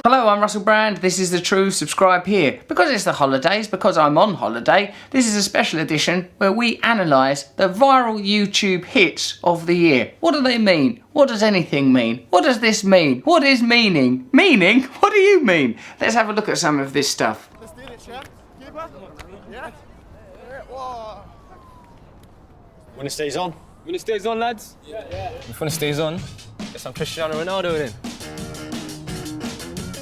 Hello, I'm Russell Brand, this is the Trews, subscribe here. Because it's the holidays, because I'm on holiday, this is a special edition where we analyse the viral YouTube hits of the year. What do they mean? What does anything mean? What does this mean? What is meaning? Meaning? What do you mean? Let's have a look at some of this stuff. Let's do this, yeah? Keeper? Yeah? Whoa. When it stays on. When it stays on, lads? Yeah. If when it stays on, get some Cristiano Ronaldo in.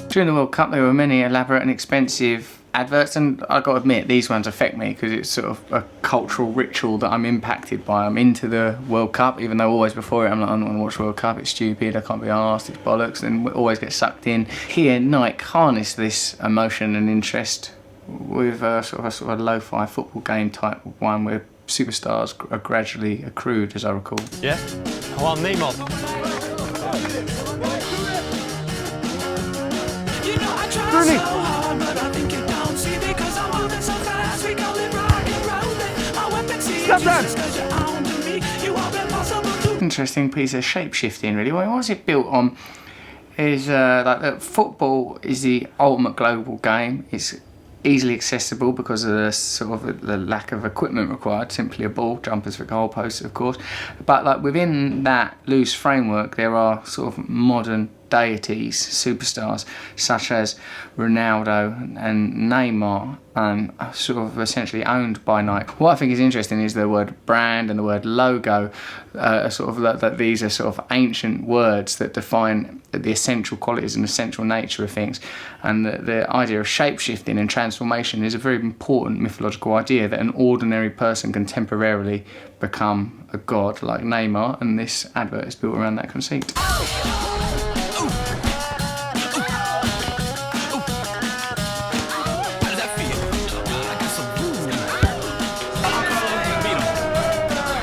During the World Cup there were many elaborate and expensive adverts, and I've got to admit these ones affect me because it's sort of a cultural ritual that I'm impacted by. I'm into the World Cup, even though always before it I'm like, I don't want to watch World Cup, it's stupid, I can't be arsed, it's bollocks, and we always get sucked in. Here Nike harness this emotion and interest with a sort of a lo-fi football game type one where superstars are gradually accrued, as I recall. Yeah? I want Neymar. Rooney! Stop that! Interesting piece of shape-shifting, really. What was it built on? Is like football is the ultimate global game. It's easily accessible because of the sort of the lack of equipment required. Simply a ball, jumpers for goalposts, of course. But like within that loose framework, there are sort of modern deities, superstars such as Ronaldo and Neymar, sort of essentially owned by Nike. What I think is interesting is the word brand and the word logo, sort of that these are sort of ancient words that define the essential qualities and essential nature of things, and the idea of shape-shifting and transformation is a very important mythological idea that an ordinary person can temporarily become a god like Neymar, and this advert is built around that conceit.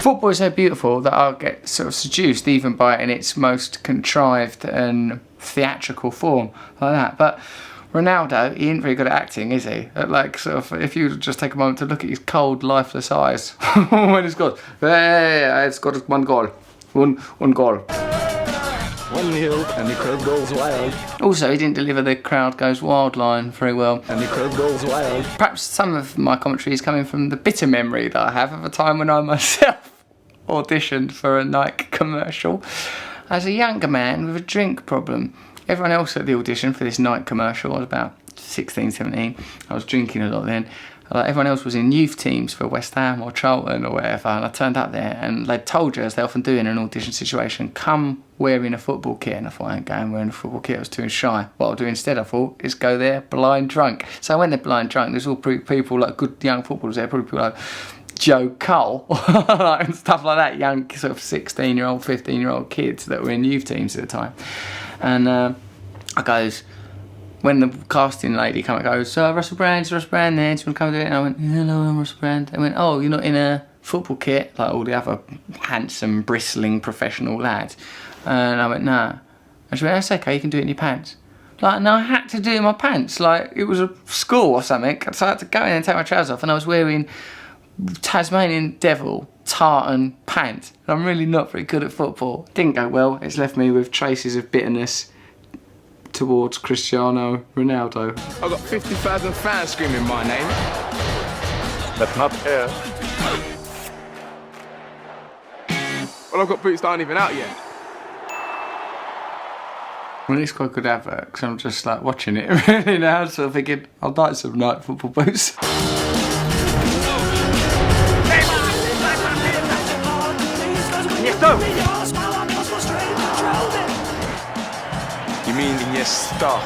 Football is so beautiful that I'll get sort of seduced even by it in its most contrived and theatrical form like that. But Ronaldo, he ain't very good at acting, is he? Like, sort of, if you just take a moment to look at his cold, lifeless eyes when he scored, it's got one goal, one goal. 1-0 and the crowd goes wild. Also, he didn't deliver the crowd goes wild line very well. And the crowd goes wild. Perhaps some of my commentary is coming from the bitter memory that I have of a time when I myself auditioned for a Nike commercial as a younger man with a drink problem. Everyone else at the audition for this Nike commercial, I was about 16, 17, I was drinking a lot then. Everyone else was in youth teams for West Ham or Charlton or whatever, and I turned up there and they told you, as they often do in an audition situation, come wearing a football kit. And I thought, I ain't going wearing a football kit, I was too shy. What I'll do instead, I thought, is go there blind drunk. So I went there blind drunk. There's all people like good young footballers there, probably people like Joe Cole and stuff like that, young sort of 16-year-old, 15-year-old kids that were in youth teams at the time. And I goes, when the casting lady came, I goes, Russell Brand there, do you want to come do it? And I went, hello, I'm Russell Brand. They went, oh, you're not in a football kit like all the other handsome, bristling professional lads? And I went, nah. And she went, that's okay, you can do it in your pants. Like, no, I had to do it in my pants. Like, it was a school or something. So I had to go in and take my trousers off, and I was wearing Tasmanian Devil tartan pants. I'm really not very good at football. Didn't go well. It's left me with traces of bitterness towards Cristiano Ronaldo. I've got 50,000 fans screaming my name. But not here. Well, I've got boots that aren't even out yet. Well, it's quite a good advert, because I'm just like watching it really now, so I'm thinking, I'll buy some Nike football boots. You mean Iniesta?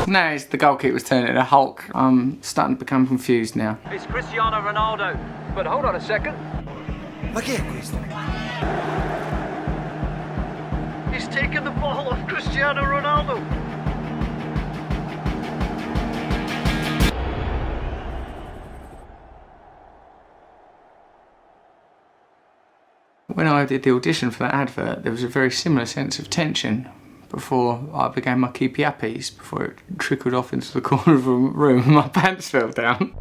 Now it's the goalkeeper's turn into Hulk. I'm starting to become confused now. It's Cristiano Ronaldo. But hold on a second. Ma che è questo? He's taken the ball off Cristiano Ronaldo. When I did the audition for that advert, there was a very similar sense of tension before I began my keepy uppies, before it trickled off into the corner of a room and my pants fell down.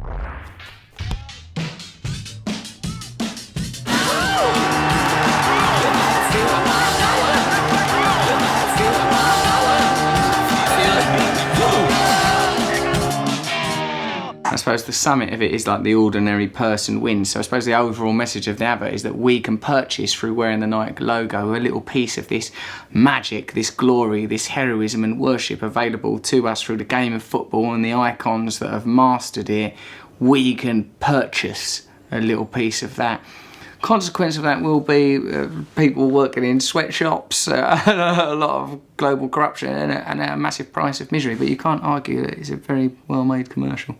I suppose the summit of it is like the ordinary person wins. So I suppose the overall message of the advert is that we can purchase, through wearing the Nike logo, a little piece of this magic, this glory, this heroism and worship available to us through the game of football and the icons that have mastered it. We can purchase a little piece of that. Consequence of that will be people working in sweatshops, a lot of global corruption and a massive price of misery, but you can't argue that it's a very well-made commercial.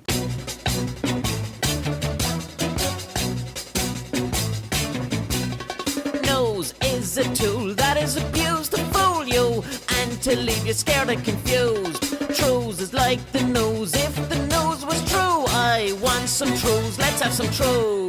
Nose is a tool that is abused to fool you and to leave you scared and confused. Trews is like the nose. If the nose was true, I want some Trews. Let's have some Trews.